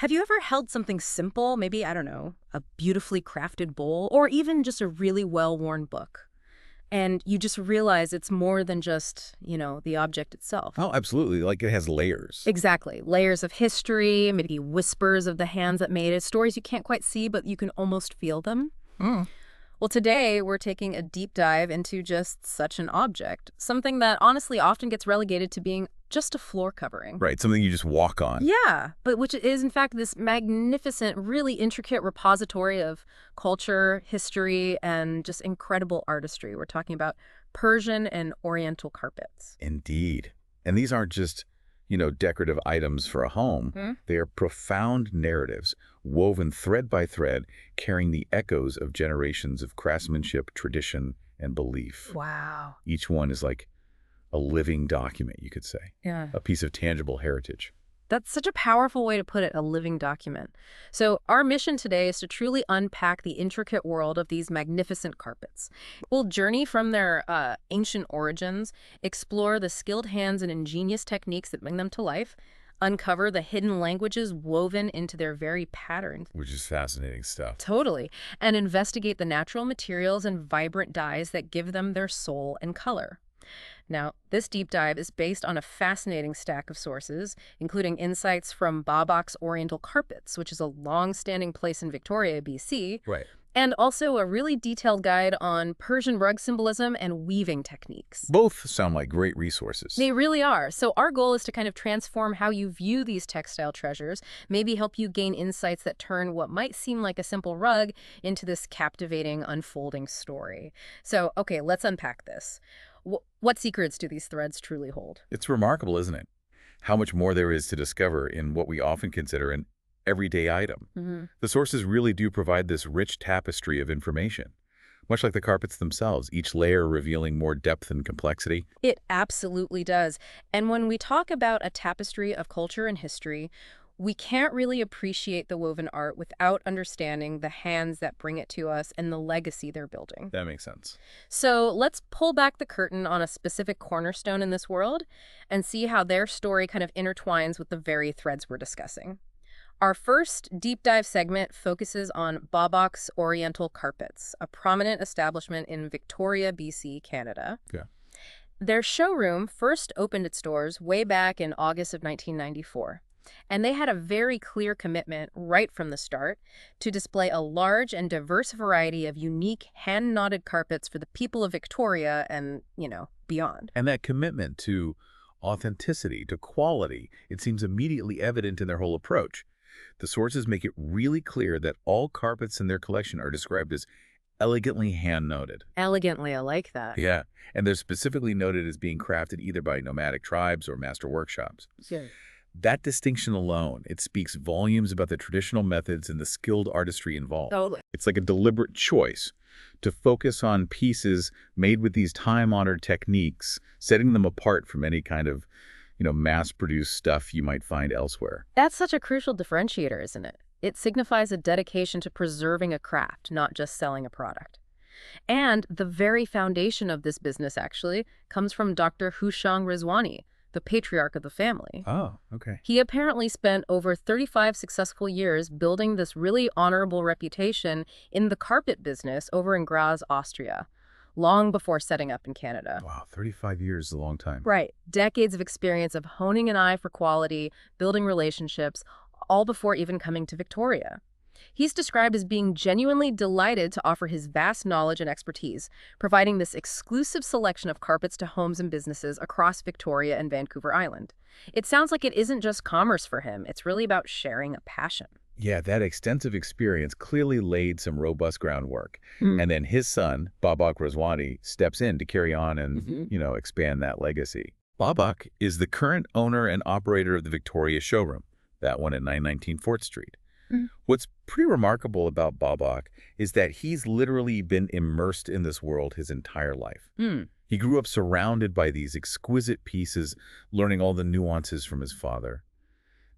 Have you ever held something simple, maybe, I don't know, a beautifully crafted bowl, or even just a really well-worn book, and you just realize it's more than just, the object itself? Oh, absolutely. Like it has layers. Exactly. Layers of history, maybe whispers of the hands that made it, stories you can't quite see, but you can almost feel them. Mm. Well, today we're taking a deep dive into just such an object, something that honestly often gets relegated to being just a floor covering. Right, something you just walk on. Yeah, but which is in fact this magnificent, really intricate repository of culture, history, and just incredible artistry. We're talking about Persian and Oriental carpets. Indeed. And these aren't just, decorative items for a home. Hmm? They are profound narratives, woven thread by thread, carrying the echoes of generations of craftsmanship, tradition, and belief. Wow. Each one is like a living document, you could say, Yeah. a piece of tangible heritage. That's such a powerful way to put it, a living document. So our mission today is to truly unpack the intricate world of these magnificent carpets. We'll journey from their ancient origins, explore the skilled hands and ingenious techniques that bring them to life, uncover the hidden languages woven into their very patterns. Which is fascinating stuff. Totally. And investigate the natural materials and vibrant dyes that give them their soul and color. Now, this deep dive is based on a fascinating stack of sources, including insights from Babak's Oriental Carpets, which is a long-standing place in Victoria, BC, Right. and also a really detailed guide on Persian rug symbolism and weaving techniques. Both sound like great resources. They really are. So our goal is to kind of transform how you view these textile treasures, maybe help you gain insights that turn what might seem like a simple rug into this captivating, unfolding story. So, okay, let's unpack this. What secrets do these threads truly hold? It's remarkable, isn't it? How much more there is to discover in what we often consider an everyday item. Mm-hmm. The sources really do provide this rich tapestry of information, much like the carpets themselves, each layer revealing more depth and complexity. It absolutely does. And when we talk about a tapestry of culture and history, we can't really appreciate the woven art without understanding the hands that bring it to us and the legacy they're building. That makes sense. So let's pull back the curtain on a specific cornerstone in this world and see how their story kind of intertwines with the very threads we're discussing. Our first deep dive segment focuses on Babak's Oriental Carpets, a prominent establishment in Victoria, BC, Canada. Yeah. Their showroom first opened its doors way back in August of 1994. And they had a very clear commitment right from the start to display a large and diverse variety of unique hand-knotted carpets for the people of Victoria and, beyond. And that commitment to authenticity, to quality, it seems immediately evident in their whole approach. The sources make it really clear that all carpets in their collection are described as elegantly hand-knotted. Elegantly, I like that. Yeah, and they're specifically noted as being crafted either by nomadic tribes or master workshops. Yeah. That distinction alone, it speaks volumes about the traditional methods and the skilled artistry involved. Totally. It's like a deliberate choice to focus on pieces made with these time-honored techniques, setting them apart from any kind of, mass-produced stuff you might find elsewhere. That's such a crucial differentiator, isn't it? It signifies a dedication to preserving a craft, not just selling a product. And the very foundation of this business, actually, comes from Dr. Hushang Rizwani, the patriarch of the family. Oh, okay. He apparently spent over 35 successful years building this really honorable reputation in the carpet business over in Graz, Austria, long before setting up in Canada. Wow, 35 years is a long time. Right. Decades of experience of honing an eye for quality, building relationships, all before even coming to Victoria. He's described as being genuinely delighted to offer his vast knowledge and expertise, providing this exclusive selection of carpets to homes and businesses across Victoria and Vancouver Island. It sounds like it isn't just commerce for him. It's really about sharing a passion. Yeah, that extensive experience clearly laid some robust groundwork. Mm. And then his son, Babak Rizwani, steps in to carry on and, expand that legacy. Babak is the current owner and operator of the Victoria showroom, that one at 919 Fort Street. What's pretty remarkable about Babak is that he's literally been immersed in this world his entire life. He grew up surrounded by these exquisite pieces, learning all the nuances from his father.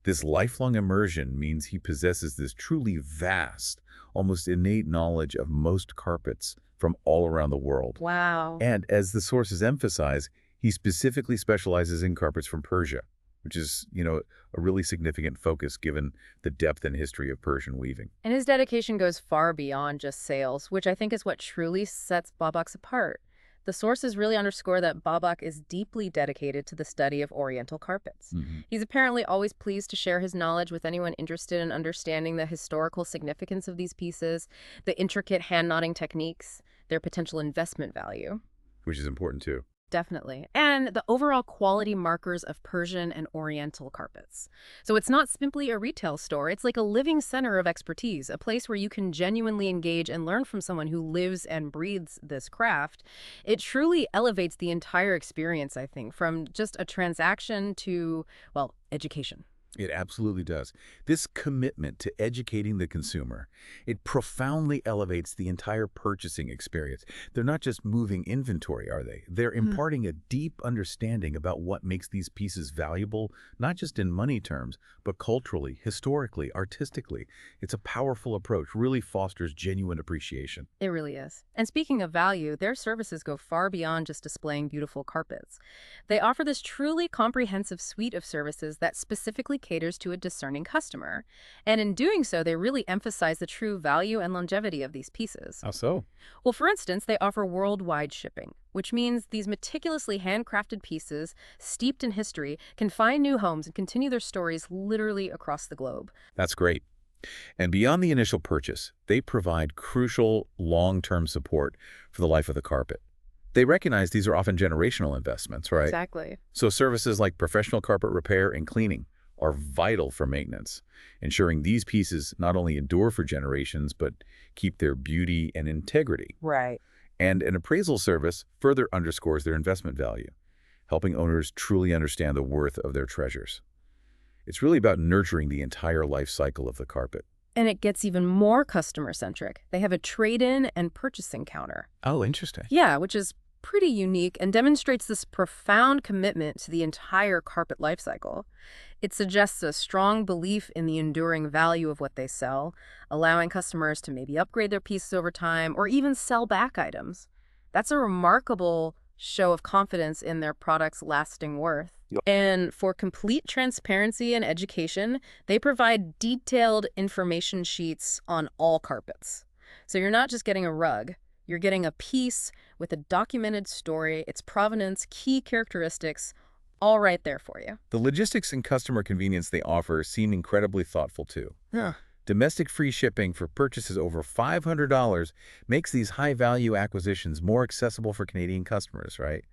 This lifelong immersion means he possesses this truly vast, almost innate knowledge of most carpets from all around the world. Wow. And as the sources emphasize, he specifically specializes in carpets from Persia. which is, a really significant focus given the depth and history of Persian weaving. And his dedication goes far beyond just sales, which I think is what truly sets Babak's apart. The sources really underscore that Babak is deeply dedicated to the study of Oriental carpets. He's apparently always pleased to share his knowledge with anyone interested in understanding the historical significance of these pieces, the intricate hand-knotting techniques, their potential investment value. Which is important too. Definitely. And the overall quality markers of Persian and Oriental carpets. So it's not simply a retail store. It's like a living center of expertise, a place where you can genuinely engage and learn from someone who lives and breathes this craft. It truly elevates the entire experience, I think, from just a transaction to, well, education. It absolutely does. This commitment to educating the consumer, it profoundly elevates the entire purchasing experience. They're not just moving inventory, are they? They're imparting a deep understanding about what makes these pieces valuable, not just in money terms, but culturally, historically, artistically. It's a powerful approach, really fosters genuine appreciation. It really is. And speaking of value, their services go far beyond just displaying beautiful carpets. They offer this truly comprehensive suite of services that specifically caters to a discerning customer. And in doing so, they really emphasize the true value and longevity of these pieces. How so? Well, for instance, they offer worldwide shipping, which means these meticulously handcrafted pieces, steeped in history, can find new homes and continue their stories literally across the globe. That's great. And beyond the initial purchase, they provide crucial long-term support for the life of the carpet. They recognize these are often generational investments, right? Exactly. So services like professional carpet repair and cleaning are vital for maintenance, ensuring these pieces not only endure for generations, but keep their beauty and integrity. Right. And an appraisal service further underscores their investment value, helping owners truly understand the worth of their treasures. It's really about nurturing the entire life cycle of the carpet. And it gets even more customer-centric. They have a trade-in and purchasing counter. Oh, interesting. Yeah, which is pretty unique and demonstrates this profound commitment to the entire carpet life cycle. It suggests a strong belief in the enduring value of what they sell, allowing customers to maybe upgrade their pieces over time or even sell back items. That's a remarkable show of confidence in their product's lasting worth. And for complete transparency and education, they provide detailed information sheets on all carpets. So you're not just getting a rug, you're getting a piece with a documented story, its provenance, key characteristics, all right there for you. The logistics and customer convenience they offer seem incredibly thoughtful too. Yeah. Domestic free shipping for purchases over $500 makes these high-value acquisitions more accessible for Canadian customers, right?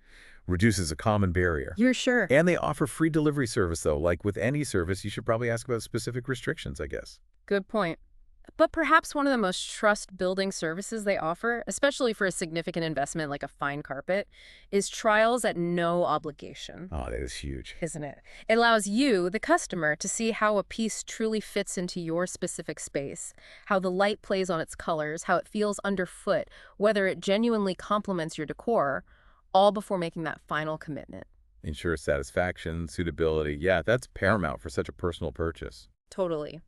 Reduces a common barrier. You're sure. And they offer free delivery service, though. Like with any service, you should probably ask about specific restrictions, I guess. Good point. But perhaps one of the most trust-building services they offer, especially for a significant investment like a fine carpet, is trials at no obligation. Oh, that is huge. Isn't it? It allows you, the customer, to see how a piece truly fits into your specific space, how the light plays on its colors, how it feels underfoot, whether it genuinely complements your decor, all before making that final commitment. Ensure satisfaction, suitability. Yeah, that's paramount for such a personal purchase. Totally.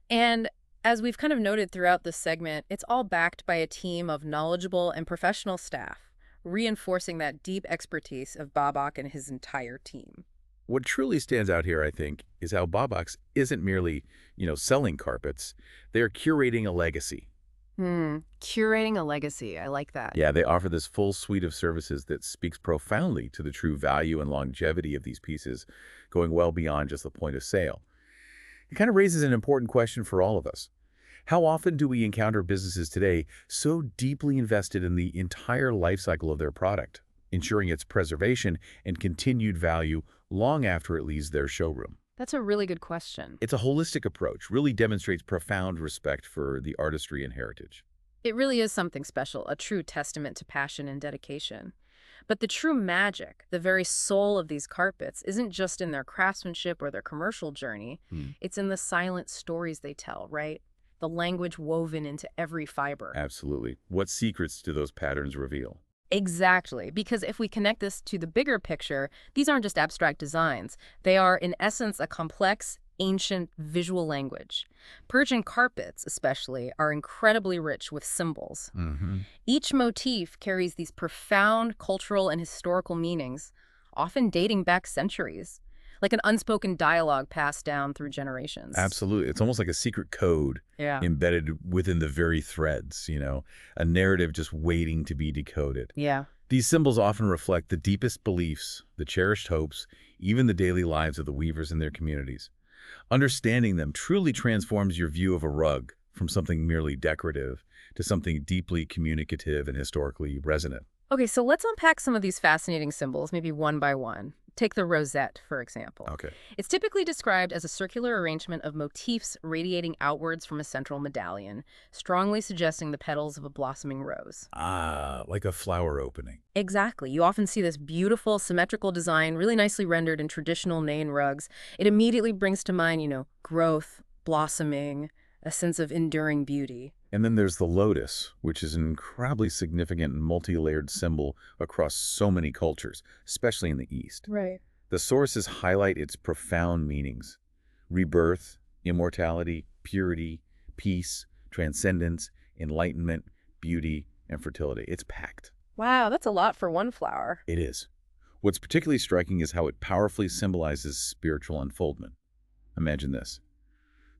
And as we've kind of noted throughout this segment, it's all backed by a team of knowledgeable and professional staff, reinforcing that deep expertise of Babak and his entire team. What truly stands out here, I think, is how Babak's isn't merely, selling carpets. They're curating a legacy. Curating a legacy. I like that. Yeah, they offer this full suite of services that speaks profoundly to the true value and longevity of these pieces, going well beyond just the point of sale. It kind of raises an important question for all of us. How often do we encounter businesses today so deeply invested in the entire life cycle of their product, ensuring its preservation and continued value long after it leaves their showroom? That's a really good question. It's a holistic approach, really demonstrates profound respect for the artistry and heritage. It really is something special, a true testament to passion and dedication. But the true magic, the very soul of these carpets, isn't just in their craftsmanship or their commercial journey. It's in the silent stories they tell, right? The language woven into every fiber. Absolutely. What secrets do those patterns reveal? Exactly, because if we connect this to the bigger picture, these aren't just abstract designs. They are, in essence, a complex, ancient visual language. Persian carpets, especially, are incredibly rich with symbols. Each motif carries these profound cultural and historical meanings, often dating back centuries. like an unspoken dialogue passed down through generations. Absolutely. It's almost like a secret code Yeah. embedded within the very threads, a narrative just waiting to be decoded. Yeah. These symbols often reflect the deepest beliefs, the cherished hopes, even the daily lives of the weavers and their communities. Understanding them truly transforms your view of a rug from something merely decorative to something deeply communicative and historically resonant. Okay, so let's unpack some of these fascinating symbols, maybe one by one. Take the rosette, for example. Okay. It's typically described as a circular arrangement of motifs radiating outwards from a central medallion, strongly suggesting the petals of a blossoming rose. Ah, like a flower opening. Exactly. You often see this beautiful, symmetrical design, really nicely rendered in traditional Nain rugs. It immediately brings to mind, growth, blossoming, a sense of enduring beauty. And then there's the lotus, which is an incredibly significant and multi-layered symbol across so many cultures, especially in the East. Right. The sources highlight its profound meanings: rebirth, immortality, purity, peace, transcendence, enlightenment, beauty, and fertility. It's packed. Wow, that's a lot for one flower. It is. What's particularly striking is how it powerfully symbolizes spiritual unfoldment. Imagine this.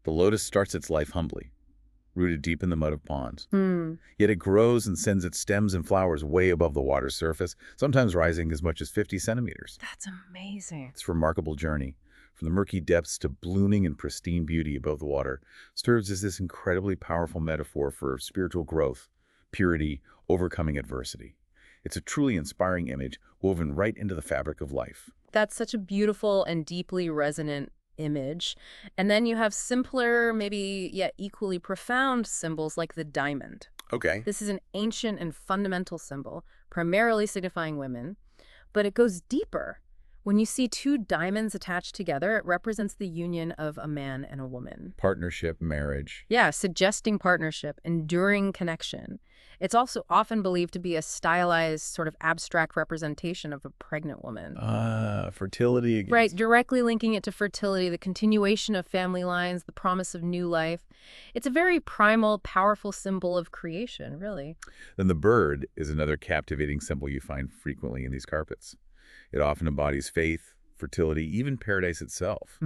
The lotus starts its life humbly, rooted deep in the mud of ponds. Yet it grows and sends its stems and flowers way above the water's surface, sometimes rising as much as 50 centimeters. That's amazing. This remarkable journey, from the murky depths to blooming and pristine beauty above the water, serves as this incredibly powerful metaphor for spiritual growth, purity, overcoming adversity. It's a truly inspiring image woven right into the fabric of life. That's such a beautiful and deeply resonant image. And then you have simpler, maybe yet equally profound symbols like the diamond. Okay. This is an ancient and fundamental symbol, primarily signifying women, but it goes deeper. When you see two diamonds attached together, it represents the union of a man and a woman. Partnership, marriage. Yeah, suggesting partnership, enduring connection. It's also often believed to be a stylized, sort of abstract representation of a pregnant woman. Fertility again. Right, directly linking it to fertility, the continuation of family lines, the promise of new life. It's a very primal, powerful symbol of creation, really. Then the bird is another captivating symbol you find frequently in these carpets. It often embodies faith, fertility, even paradise itself.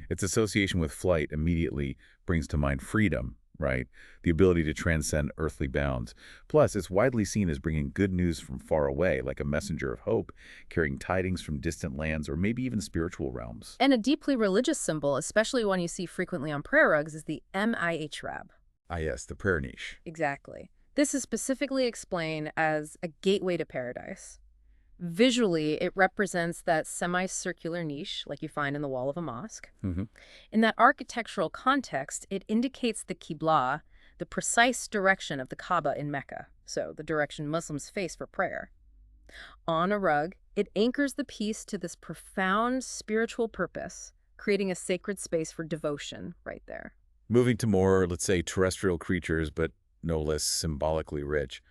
Its association with flight immediately brings to mind freedom, right? The ability to transcend earthly bounds. Plus, it's widely seen as bringing good news from far away, like a messenger of hope, carrying tidings from distant lands or maybe even spiritual realms. And a deeply religious symbol, especially one you see frequently on prayer rugs, is the mihrab. Ah, yes, the prayer niche. Exactly. This is specifically explained as a gateway to paradise. Visually, it represents that semicircular niche like you find in the wall of a mosque. In that architectural context, it indicates the Qibla, the precise direction of the Kaaba in Mecca, so the direction Muslims face for prayer. On a rug, it anchors the piece to this profound spiritual purpose, creating a sacred space for devotion right there. Moving to more, let's say, terrestrial creatures, but no less symbolically rich.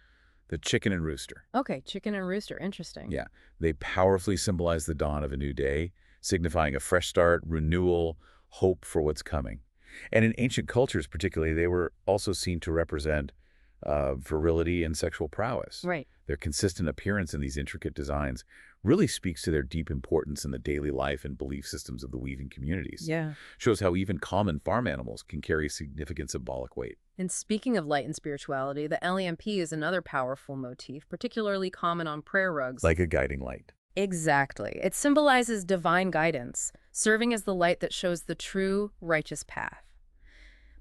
The chicken and rooster. Okay, chicken and rooster, interesting. Yeah, they powerfully symbolize the dawn of a new day, signifying a fresh start, renewal, hope for what's coming. And in ancient cultures particularly, they were also seen to represent virility and sexual prowess. Right. Their consistent appearance in these intricate designs really speaks to their deep importance in the daily life and belief systems of the weaving communities. Yeah. Shows how even common farm animals can carry significant symbolic weight. And speaking of light and spirituality, the LEMP is another powerful motif, particularly common on prayer rugs. Like a guiding light. Exactly. It symbolizes divine guidance, serving as the light that shows the true, righteous path.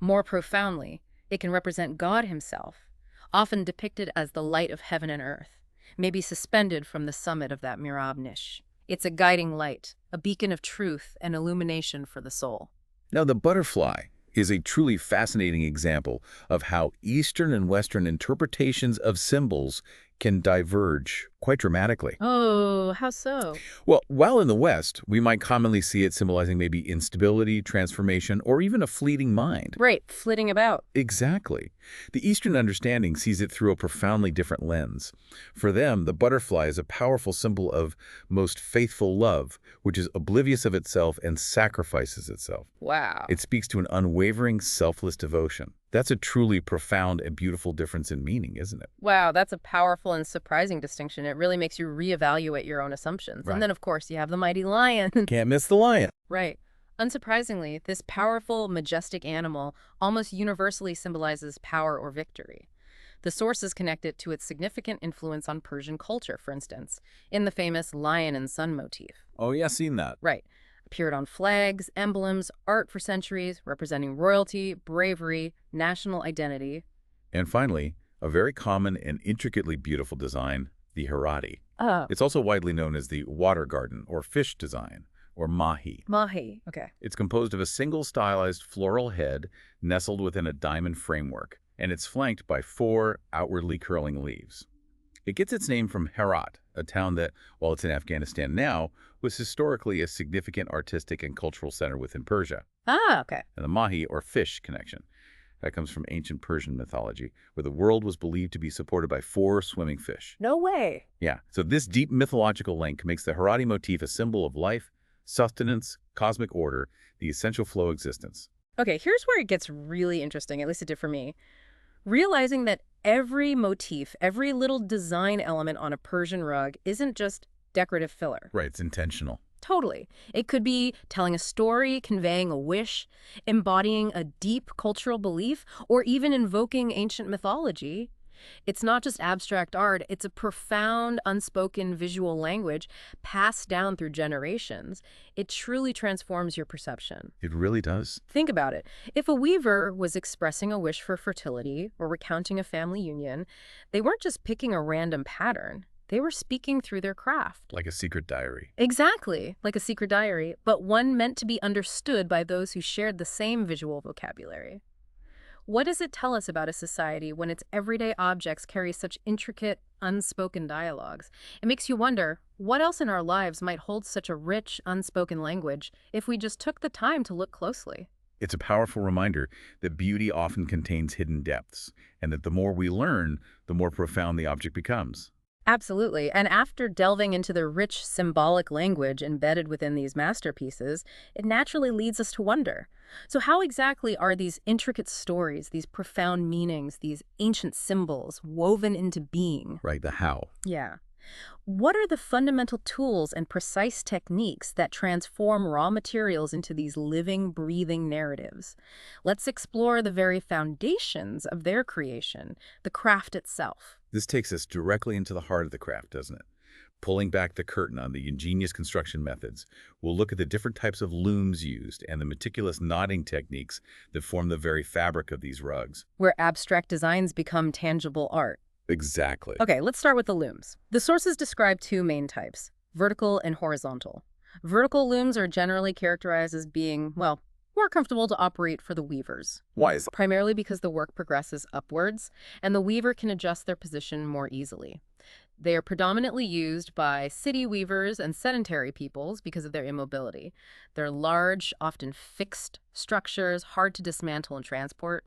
More profoundly, it can represent God himself, often depicted as the light of heaven and earth, maybe suspended from the summit of that mihrab niche. It's a guiding light, a beacon of truth and illumination for the soul. Now, the butterfly is a truly fascinating example of how Eastern and Western interpretations of symbols can diverge quite dramatically. Oh, how so? Well, while in the West, we might commonly see it symbolizing maybe instability, transformation, or even a fleeting mind. Right, flitting about. Exactly. The Eastern understanding sees it through a profoundly different lens. For them, the butterfly is a powerful symbol of most faithful love, which is oblivious of itself and sacrifices itself. Wow. It speaks to an unwavering, selfless devotion. That's a truly profound and beautiful difference in meaning, isn't it? Wow, that's a powerful and surprising distinction. It really makes you reevaluate your own assumptions. And Right. then, of course, you have the mighty lion. Can't miss the lion. Right. Unsurprisingly, this powerful, majestic animal almost universally symbolizes power or victory. The sources connect it to its significant influence on Persian culture, for instance, in the famous lion and sun motif. Oh, yeah, seen that. Right. Appeared on flags, emblems, art for centuries, representing royalty, bravery, national identity. And finally, a very common and intricately beautiful design, the Harati. Oh, It's also widely known as the water garden or fish design, or mahi. mahi. Okay. It's composed of a single stylized floral head nestled within a diamond framework, and it's flanked by 4 outwardly curling leaves. It gets its name from Herat, a town that, while it's in Afghanistan now, was historically a significant artistic and cultural center within Persia. Ah, okay. And the mahi, or fish, connection. That comes from ancient Persian mythology, where the world was believed to be supported by 4 swimming fish. No way. Yeah, so this deep mythological link makes the Harati motif a symbol of life, sustenance, cosmic order, the essential flow of existence. Okay, here's where it gets really interesting, at least it did for me. Realizing that every motif, every little design element on a Persian rug isn't just decorative filler. Right, it's intentional. Totally. It could be telling a story, conveying a wish, embodying a deep cultural belief, or even invoking ancient mythology. It's not just abstract art, it's a profound, unspoken visual language passed down through generations. It truly transforms your perception. It really does. Think about it. If a weaver was expressing a wish for fertility or recounting a family union, they weren't just picking a random pattern. They were speaking through their craft. Like a secret diary. Exactly, like a secret diary, but one meant to be understood by those who shared the same visual vocabulary. What does it tell us about a society when its everyday objects carry such intricate, unspoken dialogues? It makes you wonder, what else in our lives might hold such a rich, unspoken language if we just took the time to look closely? It's a powerful reminder that beauty often contains hidden depths, and that the more we learn, the more profound the object becomes. Absolutely. And after delving into the rich symbolic language embedded within these masterpieces, it naturally leads us to wonder. So how exactly are these intricate stories, these profound meanings, these ancient symbols woven into being? Right, the how. Yeah. What are the fundamental tools and precise techniques that transform raw materials into these living, breathing narratives? Let's explore the very foundations of their creation, the craft itself. This takes us directly into the heart of the craft, doesn't it? Pulling back the curtain on the ingenious construction methods, we'll look at the different types of looms used and the meticulous knotting techniques that form the very fabric of these rugs. Where abstract designs become tangible art. Exactly. Okay, let's start with the looms. The sources describe 2 main types, vertical and horizontal. Vertical looms are generally characterized as being, well, more comfortable to operate for the weavers. Why is that? Primarily because the work progresses upwards, and the weaver can adjust their position more easily. They are predominantly used by city weavers and sedentary peoples because of their immobility. They're large, often fixed structures, hard to dismantle and transport.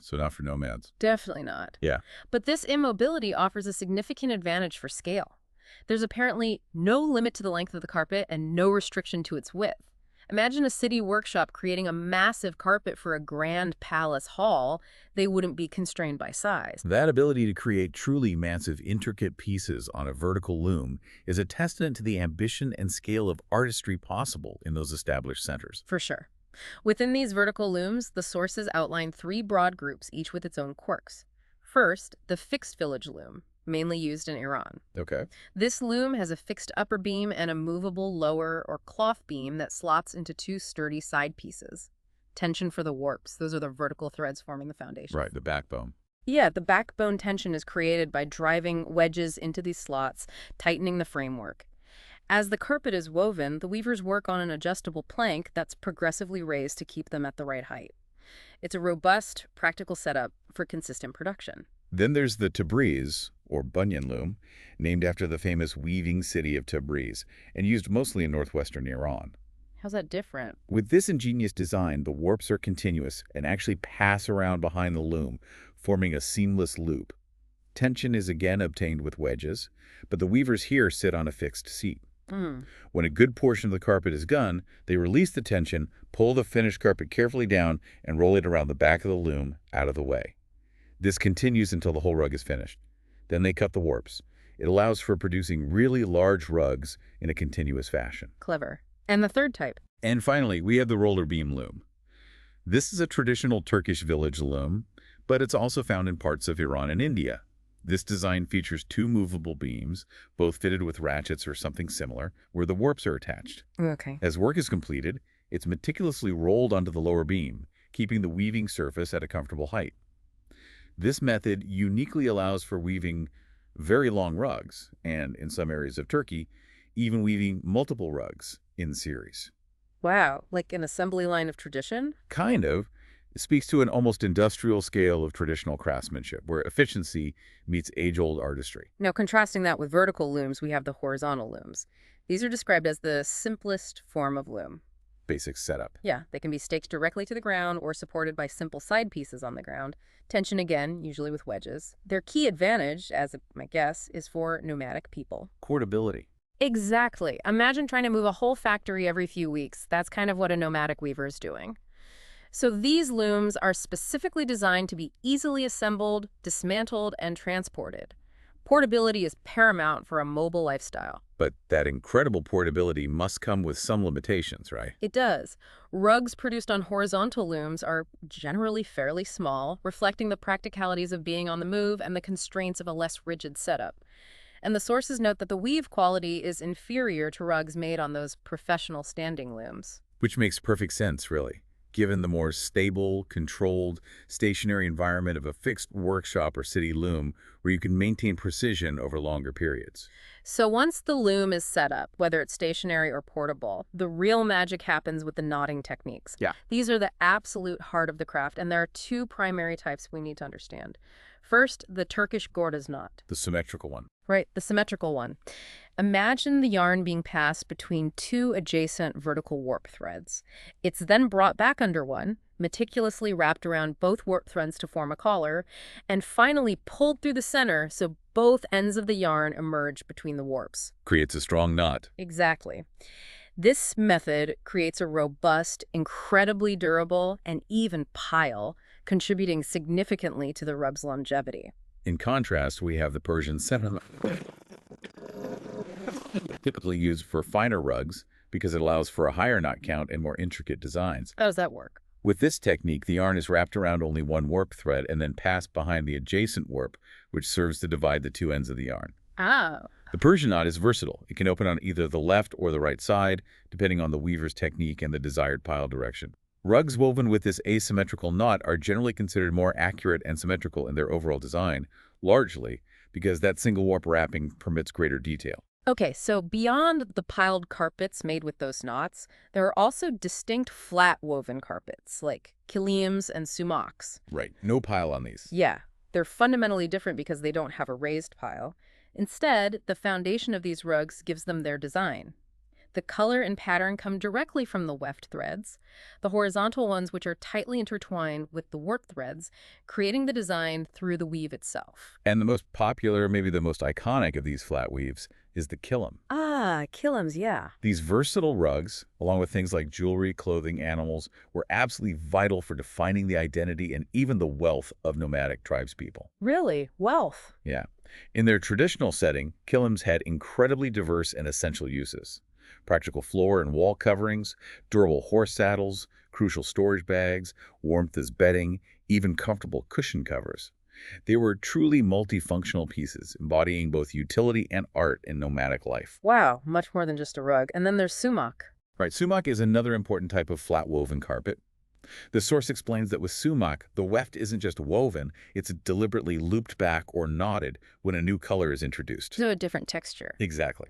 So not for nomads. Definitely not. Yeah. But this immobility offers a significant advantage for scale. There's apparently no limit to the length of the carpet and no restriction to its width. Imagine a city workshop creating a massive carpet for a grand palace hall. They wouldn't be constrained by size. That ability to create truly massive, intricate pieces on a vertical loom is a testament to the ambition and scale of artistry possible in those established centers. For sure. Within these vertical looms, the sources outline 3 broad groups, each with its own quirks. First, the fixed village loom, mainly used in Iran. Okay. This loom has a fixed upper beam and a movable lower or cloth beam that slots into 2 sturdy side pieces. Tension for the warps. Those are the vertical threads forming the foundation. Right, the backbone. Yeah, the backbone tension is created by driving wedges into these slots, tightening the framework. As the carpet is woven, the weavers work on an adjustable plank that's progressively raised to keep them at the right height. It's a robust, practical setup for consistent production. Then there's the Tabriz, or Bunyan Loom, named after the famous weaving city of Tabriz, and used mostly in northwestern Iran. How's that different? With this ingenious design, the warps are continuous and actually pass around behind the loom, forming a seamless loop. Tension is again obtained with wedges, but the weavers here sit on a fixed seat. Mm. When a good portion of the carpet is done, they release the tension, pull the finished carpet carefully down, and roll it around the back of the loom out of the way. This continues until the whole rug is finished. Then they cut the warps. It allows for producing really large rugs in a continuous fashion. Clever. And the third type? And finally, we have the roller beam loom. This is a traditional Turkish village loom, but it's also found in parts of Iran and India. This design features two movable beams, both fitted with ratchets or something similar, where the warps are attached. Okay. As work is completed, it's meticulously rolled onto the lower beam, keeping the weaving surface at a comfortable height. This method uniquely allows for weaving very long rugs, and in some areas of Turkey, even weaving multiple rugs in series. Wow, like an assembly line of tradition? Kind of. It speaks to an almost industrial scale of traditional craftsmanship, where efficiency meets age-old artistry. Now, contrasting that with vertical looms, we have the horizontal looms. These are described as the simplest form of loom. Basic setup. Yeah, they can be staked directly to the ground or supported by simple side pieces on the ground. Tension again, usually with wedges. Their key advantage, as my guess, is for nomadic people. Portability. Exactly. Imagine trying to move a whole factory every few weeks. That's kind of what a nomadic weaver is doing. So these looms are specifically designed to be easily assembled, dismantled, and transported. Portability is paramount for a mobile lifestyle. But that incredible portability must come with some limitations, right? It does. Rugs produced on horizontal looms are generally fairly small, reflecting the practicalities of being on the move and the constraints of a less rigid setup. And the sources note that the weave quality is inferior to rugs made on those professional standing looms. Which makes perfect sense, really, given the more stable, controlled, stationary environment of a fixed workshop or city loom where you can maintain precision over longer periods. So once the loom is set up, whether it's stationary or portable, the real magic happens with the knotting techniques. Yeah. These are the absolute heart of the craft, and there are two primary types we need to understand. First, the Turkish Gordes knot. The symmetrical one. Right, the symmetrical one. Imagine the yarn being passed between two adjacent vertical warp threads. It's then brought back under one, meticulously wrapped around both warp threads to form a collar, and finally pulled through the center so both ends of the yarn emerge between the warps. Creates a strong knot. Exactly. This method creates a robust, incredibly durable, and even pile, contributing significantly to the rug's longevity. In contrast, we have the Persian sentiment, typically used for finer rugs because it allows for a higher knot count and more intricate designs. How does that work? With this technique, the yarn is wrapped around only one warp thread and then passed behind the adjacent warp, which serves to divide the two ends of the yarn. Oh. The Persian knot is versatile. It can open on either the left or the right side, depending on the weaver's technique and the desired pile direction. Rugs woven with this asymmetrical knot are generally considered more accurate and symmetrical in their overall design, largely because that single warp wrapping permits greater detail. Okay, so beyond the piled carpets made with those knots, there are also distinct flat woven carpets, like kilims and sumaks. Right. No pile on these. Yeah, they're fundamentally different because they don't have a raised pile. Instead, the foundation of these rugs gives them their design. The color and pattern come directly from the weft threads, the horizontal ones which are tightly intertwined with the warp threads, creating the design through the weave itself. And the most popular, maybe the most iconic of these flat weaves is the kilim. Ah, kilims, yeah. These versatile rugs, along with things like jewelry, clothing, animals, were absolutely vital for defining the identity and even the wealth of nomadic tribespeople. Really? Wealth? Yeah. In their traditional setting, kilims had incredibly diverse and essential uses. Practical floor and wall coverings, durable horse saddles, crucial storage bags, warmth as bedding, even comfortable cushion covers. They were truly multifunctional pieces, embodying both utility and art in nomadic life. Wow, much more than just a rug. And then there's sumac. Right, sumac is another important type of flat woven carpet. The source explains that with sumac, the weft isn't just woven, it's deliberately looped back or knotted when a new color is introduced. So a different texture. Exactly.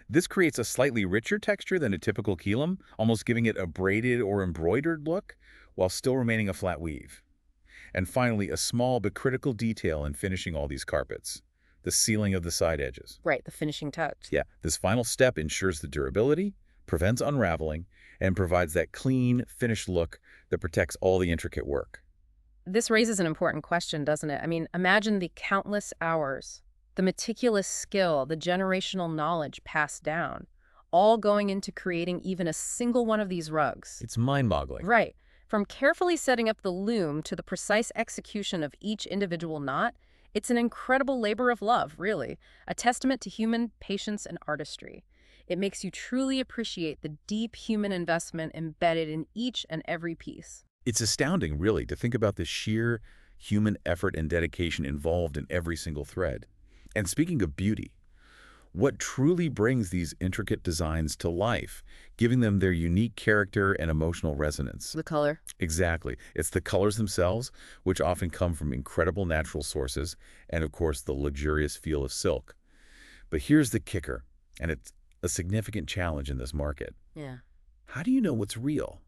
This creates a slightly richer texture than a typical kilim, almost giving it a braided or embroidered look, while still remaining a flat weave. And finally, a small but critical detail in finishing all these carpets, the sealing of the side edges. Right, the finishing touch. Yeah, this final step ensures the durability, prevents unraveling, and provides that clean, finished look that protects all the intricate work. This raises an important question, doesn't it? I mean, imagine the countless hours, the meticulous skill, the generational knowledge passed down. all going into creating even a single one of these rugs. It's mind-boggling. Right. From carefully setting up the loom to the precise execution of each individual knot, it's an incredible labor of love, really, a testament to human patience and artistry. It makes you truly appreciate the deep human investment embedded in each and every piece. It's astounding, really, to think about the sheer human effort and dedication involved in every single thread. And speaking of beauty, what truly brings these intricate designs to life, giving them their unique character and emotional resonance? The color. Exactly. It's the colors themselves, which often come from incredible natural sources, and of course the luxurious feel of silk. But here's the kicker, and it's a significant challenge in this market. Yeah. How do you know what's real,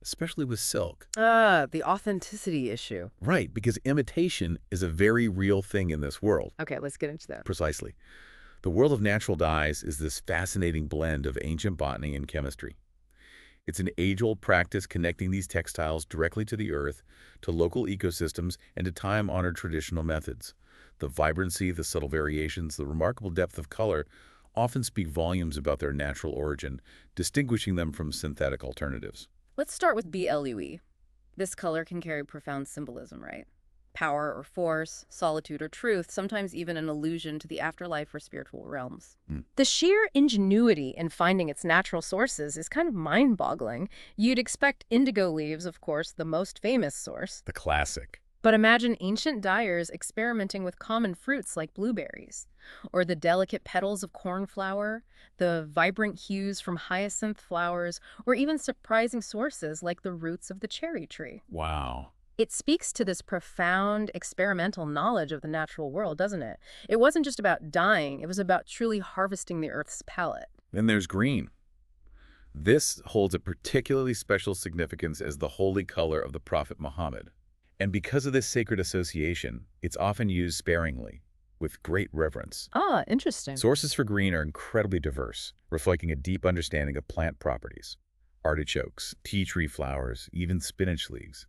especially with silk? The authenticity issue. Right, because imitation is a very real thing in this world. Okay, let's get into that. Precisely. The world of natural dyes is this fascinating blend of ancient botany and chemistry. It's an age-old practice connecting these textiles directly to the earth, to local ecosystems, and to time-honored traditional methods. The vibrancy, the subtle variations, the remarkable depth of color often speak volumes about their natural origin, distinguishing them from synthetic alternatives. Let's start with BLUE. This color can carry profound symbolism, right? Power or force, solitude or truth, sometimes even an allusion to the afterlife or spiritual realms. The sheer ingenuity in finding its natural sources is kind of mind-boggling. You'd expect indigo leaves, of course, the most famous source. The classic. But imagine ancient dyers experimenting with common fruits like blueberries, or the delicate petals of cornflower, the vibrant hues from hyacinth flowers, or even surprising sources like the roots of the cherry tree. Wow. It speaks to this profound experimental knowledge of the natural world, doesn't it? It wasn't just about dyeing, it was about truly harvesting the Earth's palette. Then there's green. This holds a particularly special significance as the holy color of the Prophet Muhammad. And because of this sacred association, it's often used sparingly, with great reverence. Ah, interesting. Sources for green are incredibly diverse, reflecting a deep understanding of plant properties. Artichokes, tea tree flowers, even spinach leaves.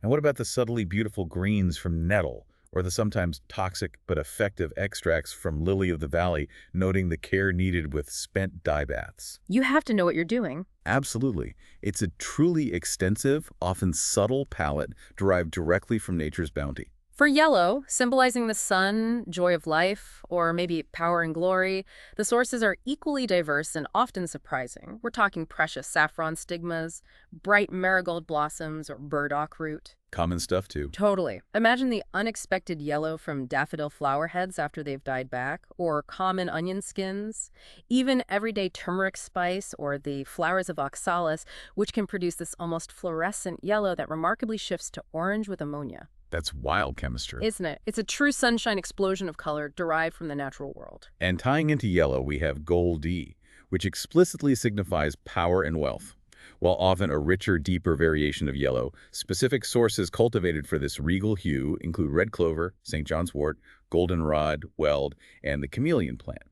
And what about the subtly beautiful greens from nettle, or the sometimes toxic but effective extracts from lily of the valley, noting the care needed with spent dye baths? You have to know what you're doing. Absolutely. It's a truly extensive, often subtle palette derived directly from nature's bounty. For yellow, symbolizing the sun, joy of life, or maybe power and glory, the sources are equally diverse and often surprising. We're talking precious saffron stigmas, bright marigold blossoms, or burdock root. Common stuff, too. Totally. Imagine the unexpected yellow from daffodil flower heads after they've died back, or common onion skins, even everyday turmeric spice or the flowers of oxalis, which can produce this almost fluorescent yellow that remarkably shifts to orange with ammonia. That's wild chemistry. Isn't it? It's a true sunshine explosion of color derived from the natural world. And tying into yellow, we have Goldie, which explicitly signifies power and wealth. While often a richer, deeper variation of yellow, specific sources cultivated for this regal hue include red clover, St. John's wort, goldenrod, weld, and the chameleon plant.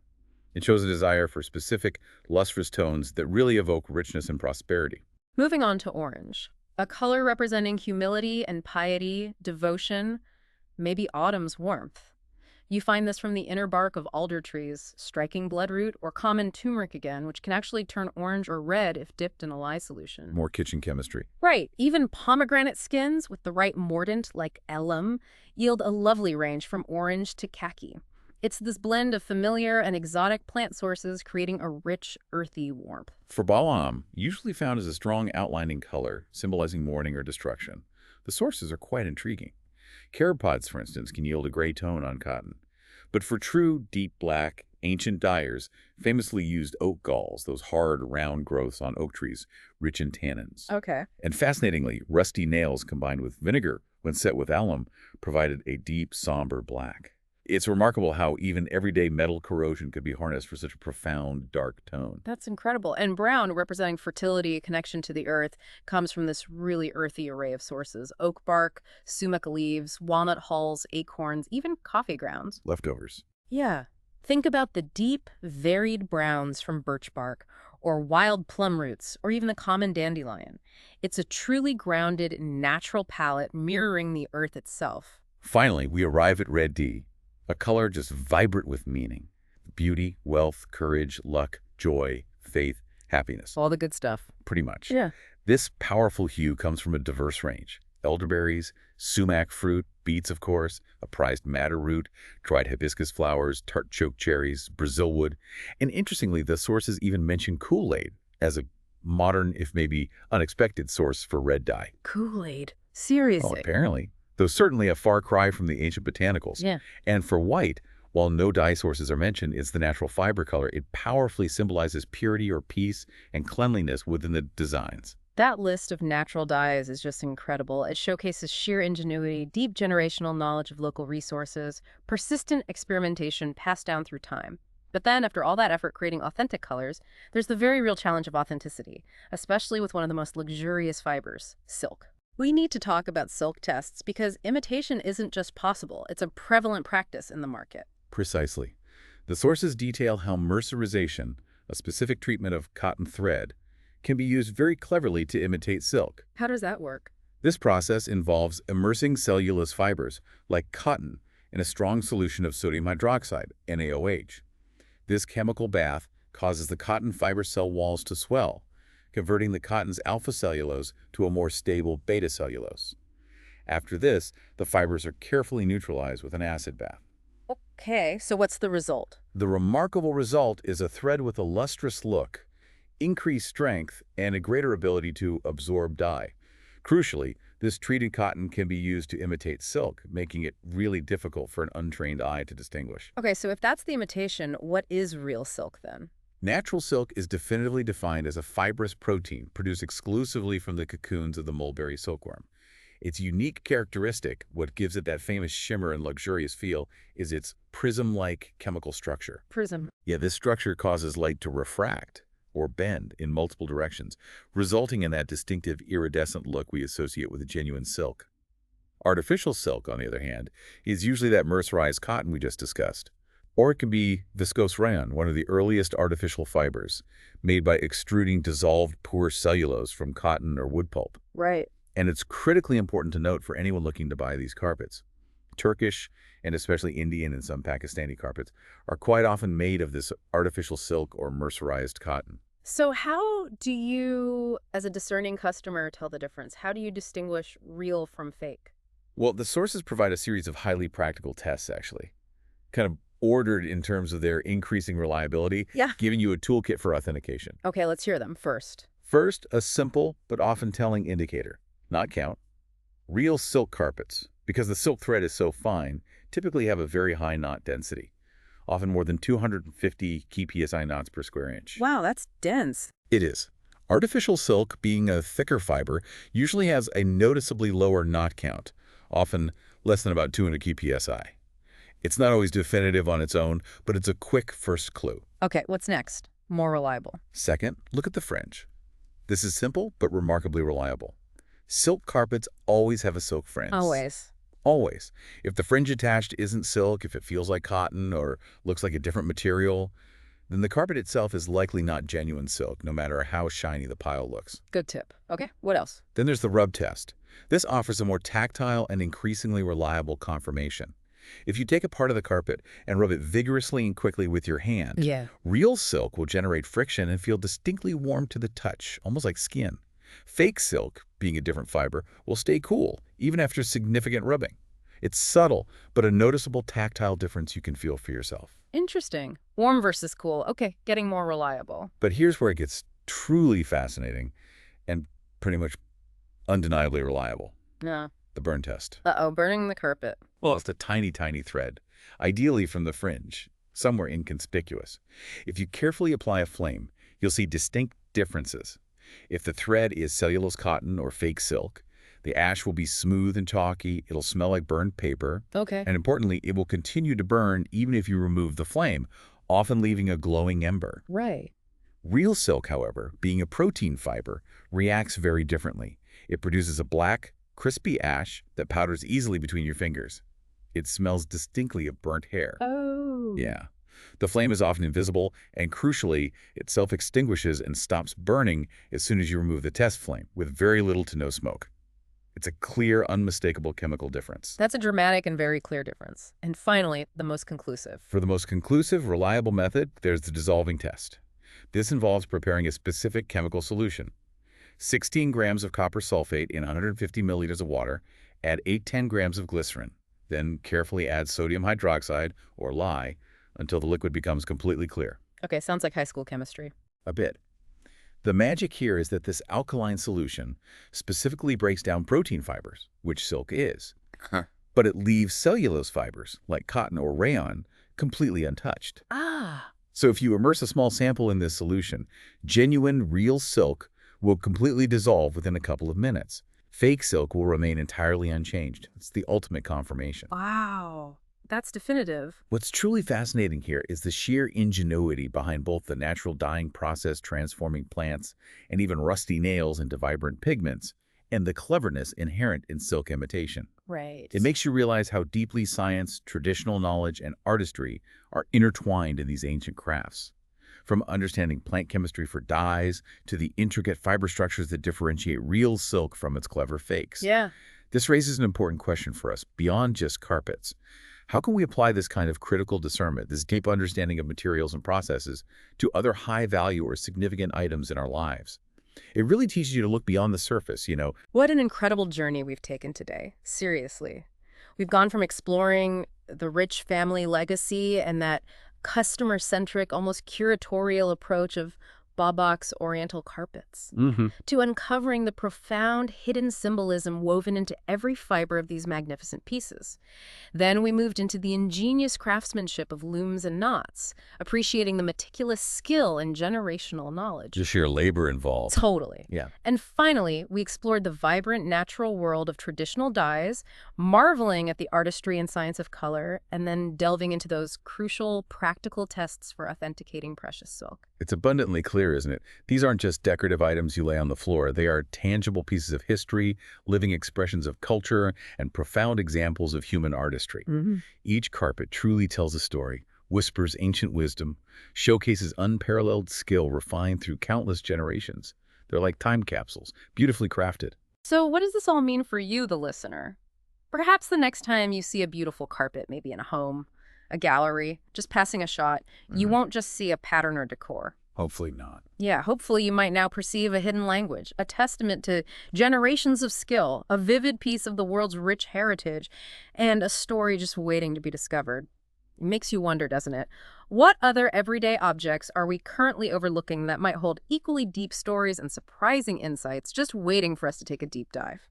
It shows a desire for specific, lustrous tones that really evoke richness and prosperity. Moving on to orange, a color representing humility and piety, devotion, maybe autumn's warmth. You find this from the inner bark of alder trees, striking bloodroot, or common turmeric again, which can actually turn orange or red if dipped in a lye solution. More kitchen chemistry. Right. Even pomegranate skins with the right mordant, like alum, yield a lovely range from orange to khaki. It's this blend of familiar and exotic plant sources creating a rich, earthy warmth. For balam, usually found as a strong outlining color, symbolizing mourning or destruction, the sources are quite intriguing. Carob pods, for instance, can yield a gray tone on cotton. But for true, deep black, ancient dyers famously used oak galls, those hard, round growths on oak trees, rich in tannins. Okay. And fascinatingly, rusty nails combined with vinegar, when set with alum, provided a deep, somber black. It's remarkable how even everyday metal corrosion could be harnessed for such a profound, dark tone. That's incredible. And brown, representing fertility, connection to the earth, comes from this really earthy array of sources. Oak bark, sumac leaves, walnut hulls, acorns, even coffee grounds. Leftovers. Yeah. Think about the deep, varied browns from birch bark, or wild plum roots, or even the common dandelion. It's a truly grounded, natural palette mirroring the earth itself. Finally, we arrive at red D, a color just vibrant with meaning. Beauty, wealth, courage, luck, joy, faith, happiness. All the good stuff. Pretty much. Yeah. This powerful hue comes from a diverse range. Elderberries, sumac fruit, beets, of course, a prized madder root, dried hibiscus flowers, tart choke cherries, Brazil wood. And interestingly, the sources even mention Kool-Aid as a modern, if maybe unexpected, source for red dye. Kool-Aid. Oh, Seriously. apparently. Though certainly a far cry from the ancient botanicals. Yeah. And for white, while no dye sources are mentioned, it's the natural fiber color. It powerfully symbolizes purity or peace and cleanliness within the designs. That list of natural dyes is just incredible. It showcases sheer ingenuity, deep generational knowledge of local resources, persistent experimentation passed down through time. But then, after all that effort creating authentic colors, there's the very real challenge of authenticity, especially with one of the most luxurious fibers, silk. We need to talk about silk tests because imitation isn't just possible, it's a prevalent practice in the market. Precisely. The sources detail how mercerization, a specific treatment of cotton thread, can be used very cleverly to imitate silk. How does that work? This process involves immersing cellulose fibers, like cotton, in a strong solution of sodium hydroxide, NaOH. This chemical bath causes the cotton fiber cell walls to swell, converting the cotton's alpha cellulose to a more stable beta cellulose. After this, the fibers are carefully neutralized with an acid bath. Okay, so what's the result? The remarkable result is a thread with a lustrous look, increased strength, and a greater ability to absorb dye. Crucially, this treated cotton can be used to imitate silk, making it really difficult for an untrained eye to distinguish. Okay, so if that's the imitation, what is real silk then? Natural silk is definitively defined as a fibrous protein produced exclusively from the cocoons of the mulberry silkworm. Its unique characteristic, what gives it that famous shimmer and luxurious feel, is its prism-like chemical structure. Prism. Yeah, this structure causes light to refract or bend in multiple directions, resulting in that distinctive iridescent look we associate with a genuine silk. Artificial silk, on the other hand, is usually that mercerized cotton we just discussed. Or it can be viscose rayon, one of the earliest artificial fibers, made by extruding dissolved poor cellulose from cotton or wood pulp. Right. And it's critically important to note for anyone looking to buy these carpets. Turkish, and especially Indian and some Pakistani carpets, are quite often made of this artificial silk or mercerized cotton. So how do you, as a discerning customer, tell the difference? How do you distinguish real from fake? Well, the sources provide a series of highly practical tests, actually, kind of ordered in terms of their increasing reliability, Yeah. giving you a toolkit for authentication. Okay, let's hear them first. First, a simple but often telling indicator, not count. Real silk carpets, because the silk thread is so fine, typically have a very high knot density, often more than 250 key psi knots per square inch. Wow, that's dense. It is. Artificial silk, being a thicker fiber, usually has a noticeably lower knot count, often less than about 200 key psi. It's not always definitive on its own, but it's a quick first clue. Okay, what's next? More reliable. Second, look at the fringe. This is simple but remarkably reliable. Silk carpets always have a silk fringe. Always. Always. If the fringe attached isn't silk, if it feels like cotton or looks like a different material, then the carpet itself is likely not genuine silk, no matter how shiny the pile looks. Good tip. Okay, what else? Then there's the rub test. This offers a more tactile and increasingly reliable confirmation. If you take a part of the carpet and rub it vigorously and quickly with your hand, Yeah. real silk will generate friction and feel distinctly warm to the touch, almost like skin. Fake silk, being a different fiber, will stay cool, even after significant rubbing. It's subtle, but a noticeable tactile difference you can feel for yourself. Interesting. Warm versus cool. Okay, getting more reliable. But here's where it gets truly fascinating and pretty much undeniably reliable. Yeah. The burn test. Uh-oh, burning the carpet. Well, it's a tiny, tiny thread, ideally from the fringe, somewhere inconspicuous. If you carefully apply a flame, you'll see distinct differences. If the thread is cellulose cotton or fake silk, the ash will be smooth and chalky, it'll smell like burned paper, Okay. and importantly, it will continue to burn even if you remove the flame, often leaving a glowing ember. Right. Real silk, however, being a protein fiber, reacts very differently. It produces a black, crispy ash that powders easily between your fingers. It smells distinctly of burnt hair. Oh. Yeah. The flame is often invisible, and crucially, it self-extinguishes and stops burning as soon as you remove the test flame, with very little to no smoke. It's a clear, unmistakable chemical difference. That's a dramatic and very clear difference. And finally, the most conclusive. For the most conclusive, reliable method, there's the dissolving test. This involves preparing a specific chemical solution. 16 grams of copper sulfate in 150 milliliters of water, add 8-10 grams of glycerin. Then carefully add sodium hydroxide, or lye, until the liquid becomes completely clear. Okay, sounds like high school chemistry. A bit. The magic here is that this alkaline solution specifically breaks down protein fibers, which silk is. But it leaves cellulose fibers, like cotton or rayon, completely untouched. Ah. So if you immerse a small sample in this solution, genuine, real silk will completely dissolve within a couple of minutes. Fake silk will remain entirely unchanged. It's the ultimate confirmation. Wow. That's definitive. What's truly fascinating here is the sheer ingenuity behind both the natural dyeing process transforming plants and even rusty nails into vibrant pigments, and the cleverness inherent in silk imitation. Right. It makes you realize how deeply science, traditional knowledge, and artistry are intertwined in these ancient crafts. From understanding plant chemistry for dyes to the intricate fiber structures that differentiate real silk from its clever fakes. Yeah. This raises an important question for us, beyond just carpets. How can we apply this kind of critical discernment, this deep understanding of materials and processes, to other high-value or significant items in our lives? It really teaches you to look beyond the surface, What an incredible journey we've taken today. Seriously. We've gone from exploring the rich family legacy and that customer-centric, almost curatorial approach of Babak's Oriental carpets, to uncovering the profound hidden symbolism woven into every fiber of these magnificent pieces. Then we moved into the ingenious craftsmanship of looms and knots, appreciating the meticulous skill and generational knowledge. Just sheer labor involved. Totally. Yeah. And finally, we explored the vibrant natural world of traditional dyes, marveling at the artistry and science of color, and then delving into those crucial, practical tests for authenticating precious silk. It's abundantly clear, isn't it? These aren't just decorative items you lay on the floor. They are tangible pieces of history, living expressions of culture, and profound examples of human artistry. Each carpet truly tells a story, whispers ancient wisdom, showcases unparalleled skill refined through countless generations. They're like time capsules, beautifully crafted. So what does this all mean for you, the listener? Perhaps the next time you see a beautiful carpet, maybe in a home, a gallery, just passing a shot, you won't just see a pattern or decor. Hopefully not. Yeah, hopefully you might now perceive a hidden language, a testament to generations of skill, a vivid piece of the world's rich heritage, and a story just waiting to be discovered. It makes you wonder, doesn't it? What other everyday objects are we currently overlooking that might hold equally deep stories and surprising insights just waiting for us to take a deep dive?